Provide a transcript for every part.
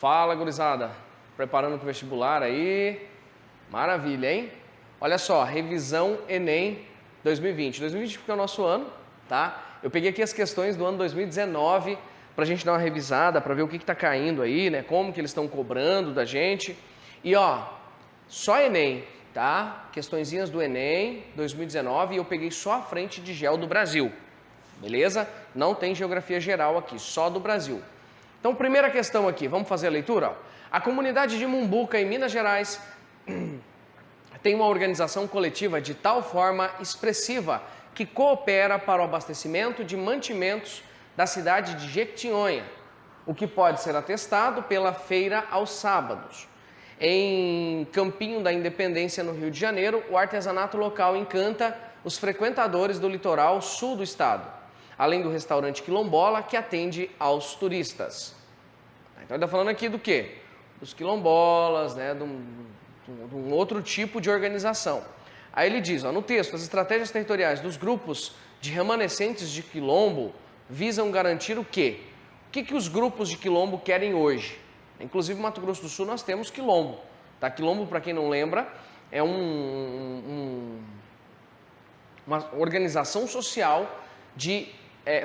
Fala, gurizada. Preparando para o vestibular aí. Maravilha, hein? Olha só, revisão Enem 2020. 2020 porque é o nosso ano, tá? Eu peguei aqui as questões do ano 2019 pra gente dar uma revisada, pra ver o que tá caindo aí, né? Como que eles estão cobrando da gente. E ó, só Enem, tá? Questõezinhas do Enem 2019 e eu peguei só a frente de geo do Brasil. Beleza? Não tem geografia geral aqui, só do Brasil. Então, primeira questão aqui, vamos fazer a leitura? Ó. A comunidade de Mumbuca, em Minas Gerais, tem uma organização coletiva de tal forma expressiva que coopera para o abastecimento de mantimentos da cidade de Jequitinhonha, o que pode ser atestado pela feira aos sábados. Em Campinho da Independência, no Rio de Janeiro, o artesanato local encanta os frequentadores do litoral sul do estado, além do restaurante Quilombola, que atende aos turistas. Então ele está falando aqui do quê? Dos quilombolas, né, de um outro tipo de organização. Aí ele diz, ó, no texto, as estratégias territoriais dos grupos de remanescentes de quilombo visam garantir o quê? O que os grupos de quilombo querem hoje? Inclusive, no Mato Grosso do Sul, nós temos quilombo. Tá? Quilombo, para quem não lembra, é uma organização social de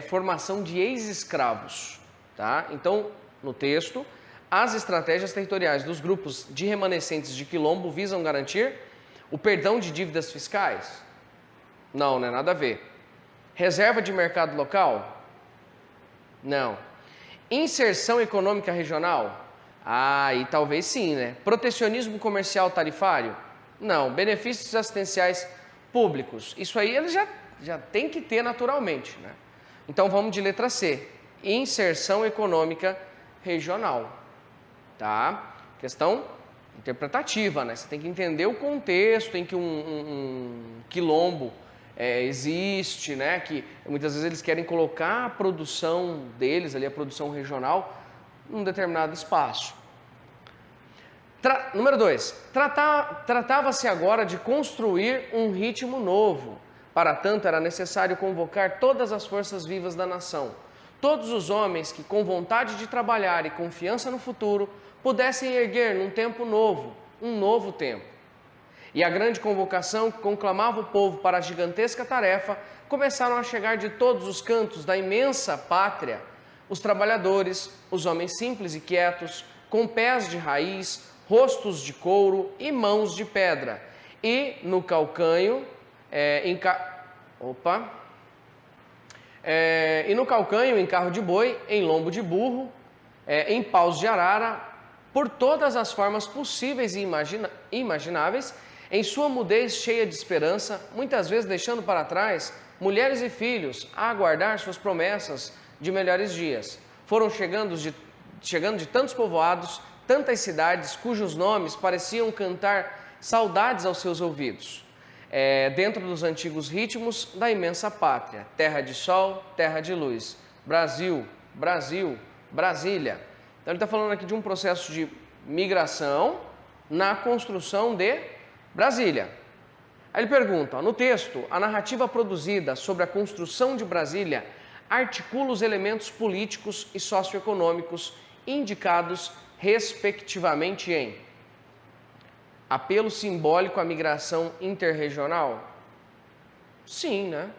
formação de ex-escravos. Tá? Então, no texto, as estratégias territoriais dos grupos de remanescentes de quilombo visam garantir o perdão de dívidas fiscais? Não, não é nada a ver. Reserva de mercado local? Não. Inserção econômica regional? Ah, e talvez sim, né? Protecionismo comercial tarifário? Não. Benefícios assistenciais públicos? Isso aí eles já tem que ter naturalmente, né? Então vamos de letra C. Inserção econômica regional, tá? Questão interpretativa, né? Você tem que entender o contexto em que um quilombo existe, né? Que muitas vezes eles querem colocar a produção deles, ali a produção regional, num determinado espaço. Número 2. Tratava-se agora de construir um ritmo novo. Para tanto, era necessário convocar todas as forças vivas da nação. Todos os homens que, com vontade de trabalhar e confiança no futuro, pudessem erguer num tempo novo, um novo tempo. E a grande convocação que conclamava o povo para a gigantesca tarefa começaram a chegar de todos os cantos da imensa pátria os trabalhadores, os homens simples e quietos, com pés de raiz, rostos de couro e mãos de pedra, e no calcanho, em carro de boi, em lombo de burro, em paus de arara, por todas as formas possíveis e imagináveis, em sua mudez cheia de esperança, muitas vezes deixando para trás mulheres e filhos a aguardar suas promessas de melhores dias. Foram chegando de tantos povoados, tantas cidades, cujos nomes pareciam cantar saudades aos seus ouvidos. Dentro dos antigos ritmos da imensa pátria, terra de sol, terra de luz, Brasil, Brasil, Brasília. Então ele está falando aqui de um processo de migração na construção de Brasília. Aí ele pergunta, ó, no texto, a narrativa produzida sobre a construção de Brasília articula os elementos políticos e socioeconômicos indicados respectivamente em apelo simbólico à migração interregional? Sim, né?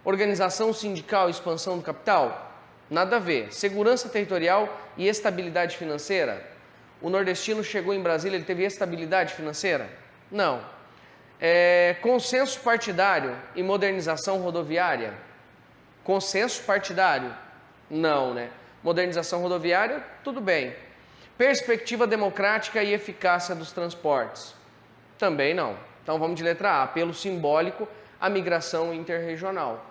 Organização sindical e expansão do capital? Nada a ver. Segurança territorial e estabilidade financeira? O nordestino chegou em Brasília, ele teve estabilidade financeira? Não. Consenso partidário e modernização rodoviária? Consenso partidário? Não, né? Modernização rodoviária, tudo bem. Perspectiva democrática e eficácia dos transportes? Também não. Então vamos de letra A, apelo simbólico à migração interregional.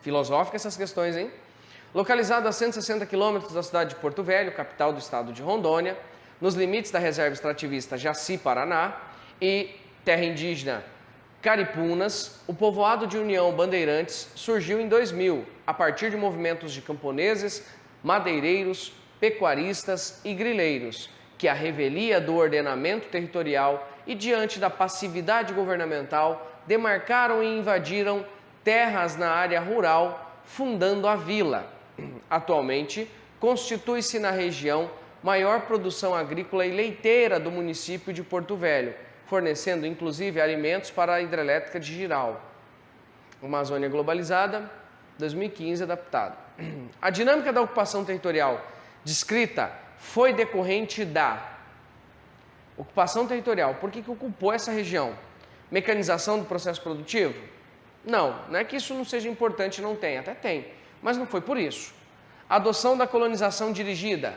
Filosófica essas questões, hein? Localizado a 160 quilômetros da cidade de Porto Velho, capital do estado de Rondônia, nos limites da reserva extrativista Jaci, Paraná, e terra indígena Caripunas, o povoado de União Bandeirantes surgiu em 2000, a partir de movimentos de camponeses, madeireiros, pecuaristas e grileiros, que à revelia do ordenamento territorial e diante da passividade governamental, demarcaram e invadiram terras na área rural, fundando a vila. Atualmente, constitui-se na região maior produção agrícola e leiteira do município de Porto Velho, fornecendo inclusive alimentos para a hidrelétrica de Jirau. Amazônia globalizada, 2015, adaptado. A dinâmica da ocupação territorial descrita foi decorrente da ocupação territorial. Por que ocupou essa região? Mecanização do processo produtivo? Não é que isso não seja importante, não tem, até tem, mas não foi por isso. Adoção da colonização dirigida.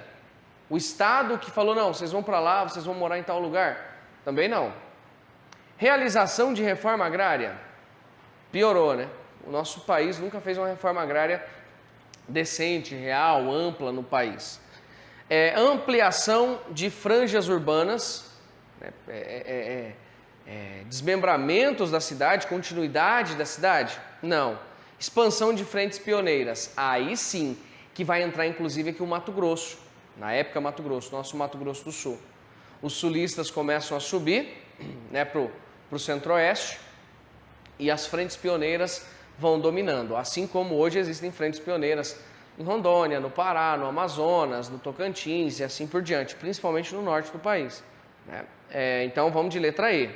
O Estado que falou, não, vocês vão para lá, vocês vão morar em tal lugar. Também não. Realização de reforma agrária. Piorou, né? O nosso país nunca fez uma reforma agrária decente, real, ampla no país. Ampliação de franjas urbanas, desmembramentos da cidade, continuidade da cidade? Não. Expansão de frentes pioneiras. Aí sim, que vai entrar inclusive aqui o Mato Grosso. Na época Mato Grosso, nosso Mato Grosso do Sul. Os sulistas começam a subir, né, para o centro-oeste e as frentes pioneiras vão dominando. Assim como hoje existem frentes pioneiras em Rondônia, no Pará, no Amazonas, no Tocantins e assim por diante, principalmente no norte do país, né? Então vamos de letra E.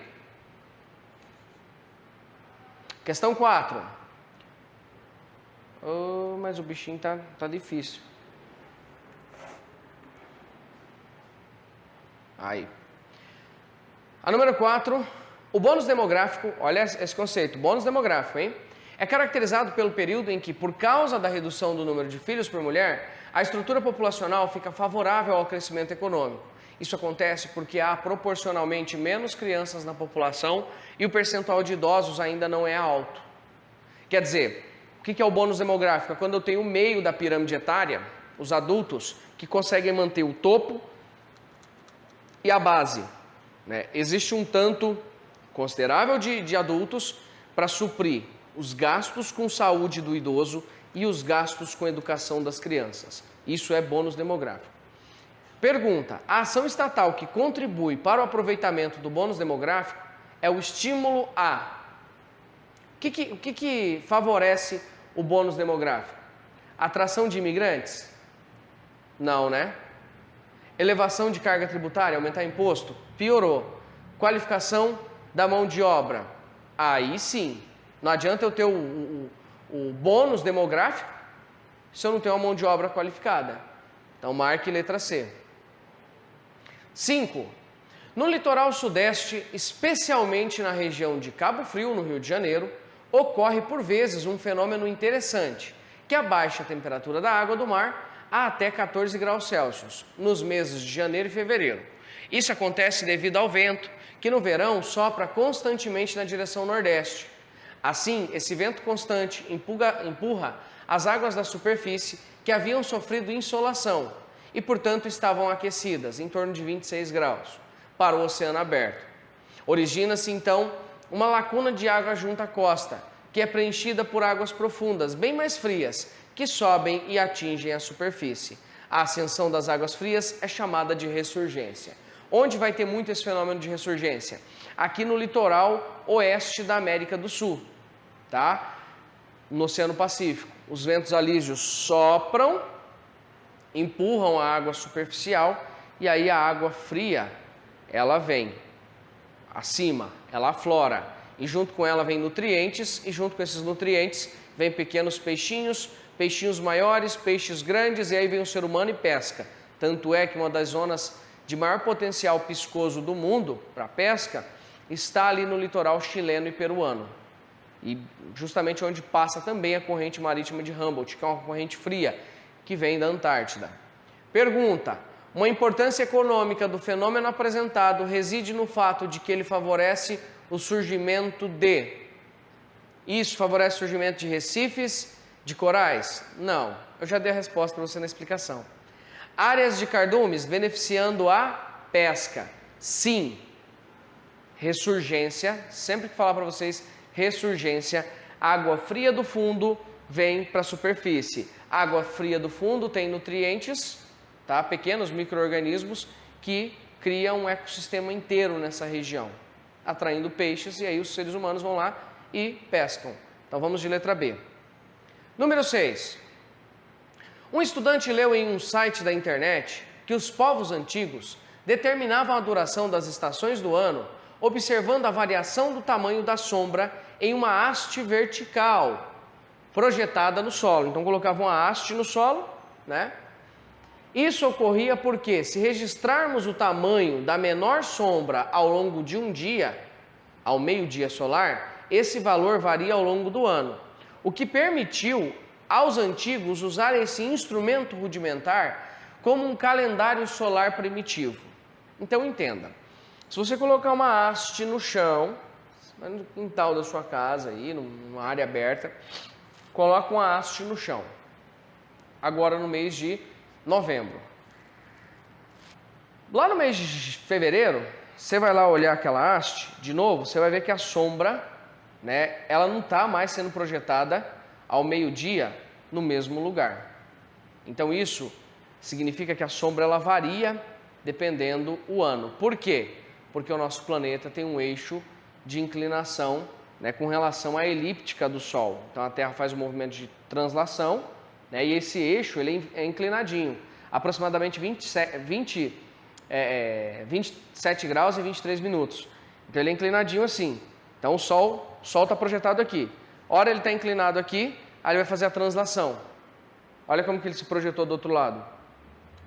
Questão 4. Mas o bichinho tá difícil. Aí. A número 4, o bônus demográfico, olha esse conceito, bônus demográfico, hein? É caracterizado pelo período em que, por causa da redução do número de filhos por mulher, a estrutura populacional fica favorável ao crescimento econômico. Isso acontece porque há proporcionalmente menos crianças na população e o percentual de idosos ainda não é alto. Quer dizer, o que é o bônus demográfico? É quando eu tenho o meio da pirâmide etária, os adultos, que conseguem manter o topo e a base, né? Existe um tanto considerável de adultos para suprir os gastos com saúde do idoso e os gastos com educação das crianças. Isso é bônus demográfico. Pergunta: a ação estatal que contribui para o aproveitamento do bônus demográfico é o estímulo a... O que favorece o bônus demográfico? Atração de imigrantes? Não, né? Elevação de carga tributária, aumentar imposto? Piorou. Qualificação da mão de obra? Aí sim. Não adianta eu ter o bônus demográfico se eu não tenho uma mão de obra qualificada. Então marque letra C. 5. No litoral sudeste, especialmente na região de Cabo Frio, no Rio de Janeiro, ocorre por vezes um fenômeno interessante, que abaixa a temperatura da água do mar a até 14 graus Celsius, nos meses de janeiro e fevereiro. Isso acontece devido ao vento, que no verão sopra constantemente na direção nordeste. Assim, esse vento constante empurra as águas da superfície que haviam sofrido insolação e, portanto, estavam aquecidas, em torno de 26 graus, para o oceano aberto. Origina-se, então, uma lacuna de água junto à costa, que é preenchida por águas profundas, bem mais frias, que sobem e atingem a superfície. A ascensão das águas frias é chamada de ressurgência. Onde vai ter muito esse fenômeno de ressurgência? Aqui no litoral oeste da América do Sul, tá? No Oceano Pacífico. Os ventos alísios sopram, empurram a água superficial e aí a água fria, ela vem acima, ela aflora e junto com ela vem nutrientes e junto com esses nutrientes vem pequenos peixinhos, peixinhos maiores, peixes grandes e aí vem o ser humano e pesca. Tanto é que uma das zonas de maior potencial piscoso do mundo para pesca está ali no litoral chileno e peruano. E justamente onde passa também a corrente marítima de Humboldt, que é uma corrente fria, que vem da Antártida. Pergunta: uma importância econômica do fenômeno apresentado reside no fato de que ele favorece o surgimento de... Isso favorece o surgimento de recifes, de corais? Não, eu já dei a resposta para você na explicação. Áreas de cardumes beneficiando a pesca? Sim. Ressurgência, sempre que falar para vocês, ressurgência, água fria do fundo vem para a superfície. Água fria do fundo tem nutrientes, tá? Pequenos micro-organismos que criam um ecossistema inteiro nessa região, atraindo peixes e aí os seres humanos vão lá e pescam. Então vamos de letra B. Número 6. Um estudante leu em um site da internet que que os povos antigos determinavam a duração das estações do ano observando a variação do tamanho da sombra em uma haste vertical projetada no solo. Então colocavam uma haste no solo, né? Isso ocorria porque, se registrarmos o tamanho da menor sombra ao longo de um dia, ao meio-dia solar, esse valor varia ao longo do ano, o que permitiu aos antigos usarem esse instrumento rudimentar como um calendário solar primitivo. Então entenda, se você colocar uma haste no chão, no quintal da sua casa, aí, numa área aberta, coloca uma haste no chão, agora no mês de novembro. Lá no mês de fevereiro, você vai lá olhar aquela haste, de novo, você vai ver que a sombra, né, ela não está mais sendo projetada ao meio-dia no mesmo lugar. Então isso significa que a sombra ela varia dependendo do ano. Por quê? Porque o nosso planeta tem um eixo de inclinação, né, com relação à elíptica do Sol. Então a Terra faz um movimento de translação, né, e esse eixo ele é inclinadinho, aproximadamente 27 graus e 23 minutos. Então ele é inclinadinho assim. Então o Sol está projetado aqui. Ora ele está inclinado aqui, aí ele vai fazer a translação. Olha como que ele se projetou do outro lado.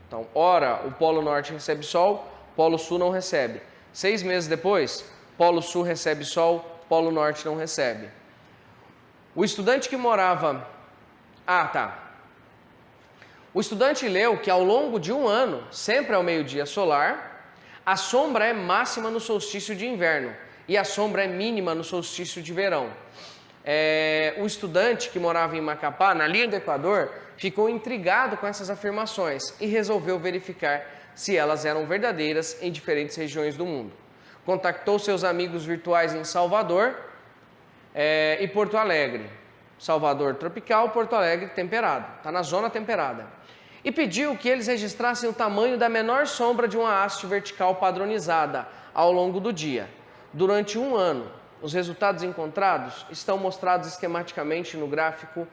Então, ora o Polo Norte recebe Sol, Polo Sul não recebe. 6 meses depois, Polo Sul recebe Sol, Polo Norte não recebe. O estudante que morava... O estudante leu que ao longo de um ano, sempre ao meio-dia solar, a sombra é máxima no solstício de inverno e a sombra é mínima no solstício de verão. O estudante que morava em Macapá, na linha do Equador, ficou intrigado com essas afirmações e resolveu verificar se elas eram verdadeiras em diferentes regiões do mundo. Contactou seus amigos virtuais em Salvador e Porto Alegre. Salvador tropical, Porto Alegre temperado, está na zona temperada. E pediu que eles registrassem o tamanho da menor sombra de uma haste vertical padronizada ao longo do dia. Durante um ano, os resultados encontrados estão mostrados esquematicamente no gráfico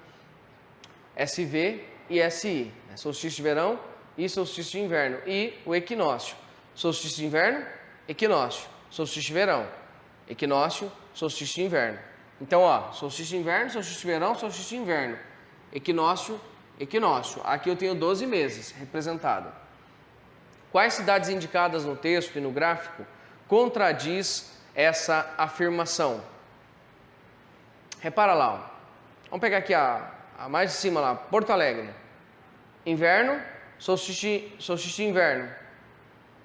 SV e SI, solstício de verão e solstício de inverno, e o equinócio. Solstício de inverno, equinócio. Solstício de verão, equinócio, solstício de inverno. Então, solstício de inverno, solstício de verão, solstício de inverno, equinócio, equinócio. Aqui eu tenho 12 meses representado. Quais cidades indicadas no texto e no gráfico contradiz essa afirmação? Repara lá, vamos pegar aqui a mais de cima lá, Porto Alegre. Inverno, solstício de inverno.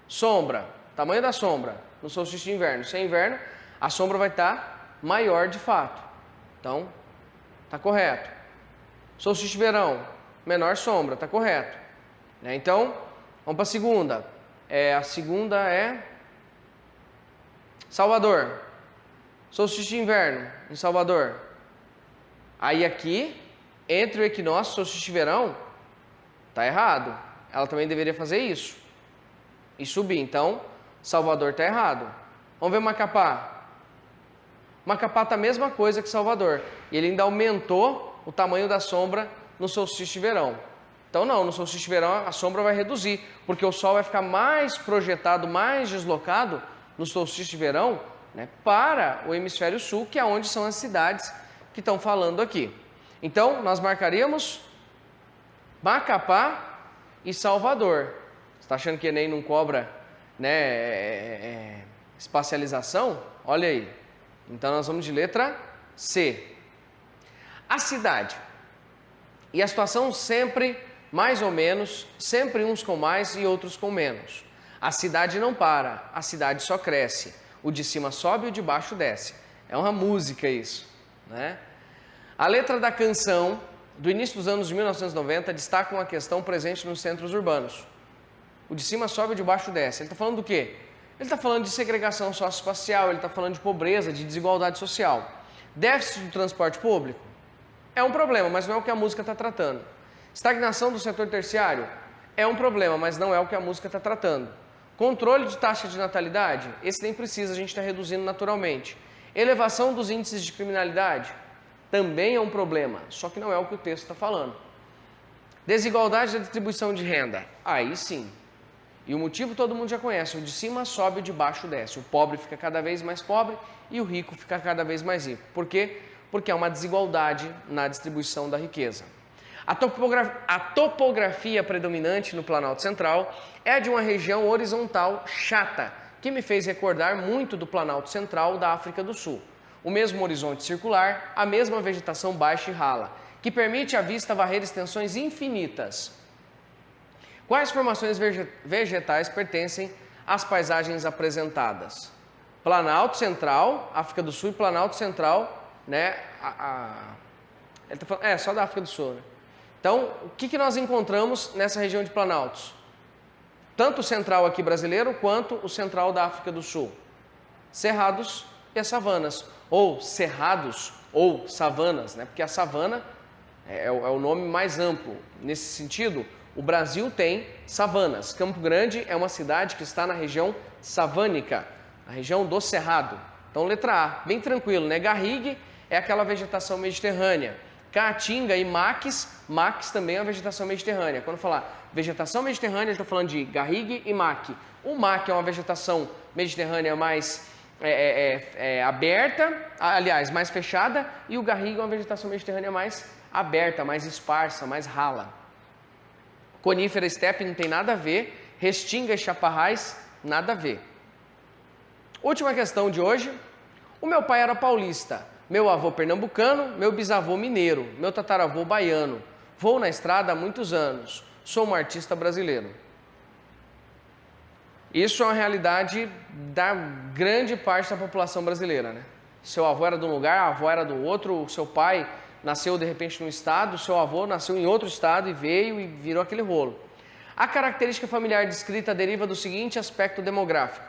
Sombra, tamanho da sombra no solstício de inverno. Se é inverno, a sombra vai estar maior de fato. Então, está correto. Solstício de verão, menor sombra, está correto. Então, vamos para a segunda. A segunda é Salvador. Solstício de inverno em Salvador. Aí aqui, entre o equinócio e o solstício de verão, está errado. Ela também deveria fazer isso. E subir. Então, Salvador está errado. Vamos ver Macapá. Macapá está a mesma coisa que Salvador. E ele ainda aumentou o tamanho da sombra no solstício de verão. Então não, no solstício de verão a sombra vai reduzir, porque o Sol vai ficar mais projetado, mais deslocado no solstício de verão, né, para o hemisfério sul, que é onde são as cidades que estão falando aqui. Então, nós marcaríamos Macapá e Salvador. Você está achando que Enem não cobra, né, espacialização? Olha aí. Então, nós vamos de letra C. A cidade. E a situação sempre mais ou menos, sempre uns com mais e outros com menos. A cidade não para, a cidade só cresce. O de cima sobe e o de baixo desce. É uma música isso, né? A letra da canção do início dos anos de 1990 destaca uma questão presente nos centros urbanos. O de cima sobe e o de baixo desce. Ele está falando do quê? Ele está falando de segregação socioespacial, ele está falando de pobreza, de desigualdade social. Déficit do transporte público é um problema, mas não é o que a música está tratando. Estagnação do setor terciário é um problema, mas não é o que a música está tratando. Controle de taxa de natalidade, esse nem precisa, a gente está reduzindo naturalmente. Elevação dos índices de criminalidade também é um problema, só que não é o que o texto está falando. Desigualdade da distribuição de renda, aí sim. E o motivo todo mundo já conhece, o de cima sobe, o de baixo desce. O pobre fica cada vez mais pobre e o rico fica cada vez mais rico. Por quê? Porque há uma desigualdade na distribuição da riqueza. A topografia predominante no Planalto Central é a de uma região horizontal chata, que me fez recordar muito do Planalto Central da África do Sul. O mesmo horizonte circular, a mesma vegetação baixa e rala, que permite à vista varrer extensões infinitas. Quais formações vegetais pertencem às paisagens apresentadas? Planalto Central, África do Sul e Planalto Central, né? Ele tá falando, só da África do Sul, né? Então, o que nós encontramos nessa região de Planaltos? Tanto o central aqui brasileiro, quanto o central da África do Sul. Cerrados e as savanas. Ou cerrados, ou savanas, né? Porque a savana é o nome mais amplo. Nesse sentido, o Brasil tem savanas. Campo Grande é uma cidade que está na região savânica, a região do Cerrado. Então, letra A, bem tranquilo, né? Garrigue é aquela vegetação mediterrânea. Caatinga e maques também é uma vegetação mediterrânea. Quando falar vegetação mediterrânea, eu estou falando de garrigue e maque. O maque é uma vegetação mediterrânea mais aberta, aliás, mais fechada, e o garrigue é uma vegetação mediterrânea mais aberta, mais esparsa, mais rala. Conífera estepe não tem nada a ver, restinga e chaparrais, nada a ver. Última questão de hoje. O meu pai era paulista. Meu avô pernambucano, meu bisavô mineiro, meu tataravô baiano. Vou na estrada há muitos anos. Sou um artista brasileiro. Isso é uma realidade da grande parte da população brasileira, né? Seu avô era de um lugar, a avó era do outro, o seu pai nasceu de repente num estado, o seu avô nasceu em outro estado e veio e virou aquele rolo. A característica familiar descrita deriva do seguinte aspecto demográfico.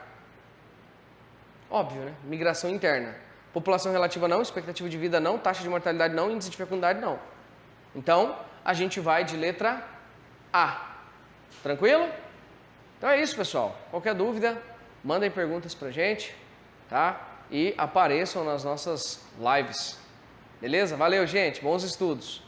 Óbvio, né? Migração interna. População relativa não, expectativa de vida não, taxa de mortalidade não, índice de fecundidade não. Então, a gente vai de letra A. Tranquilo? Então é isso, pessoal. Qualquer dúvida, mandem perguntas pra gente, tá? E apareçam nas nossas lives. Beleza? Valeu, gente. Bons estudos.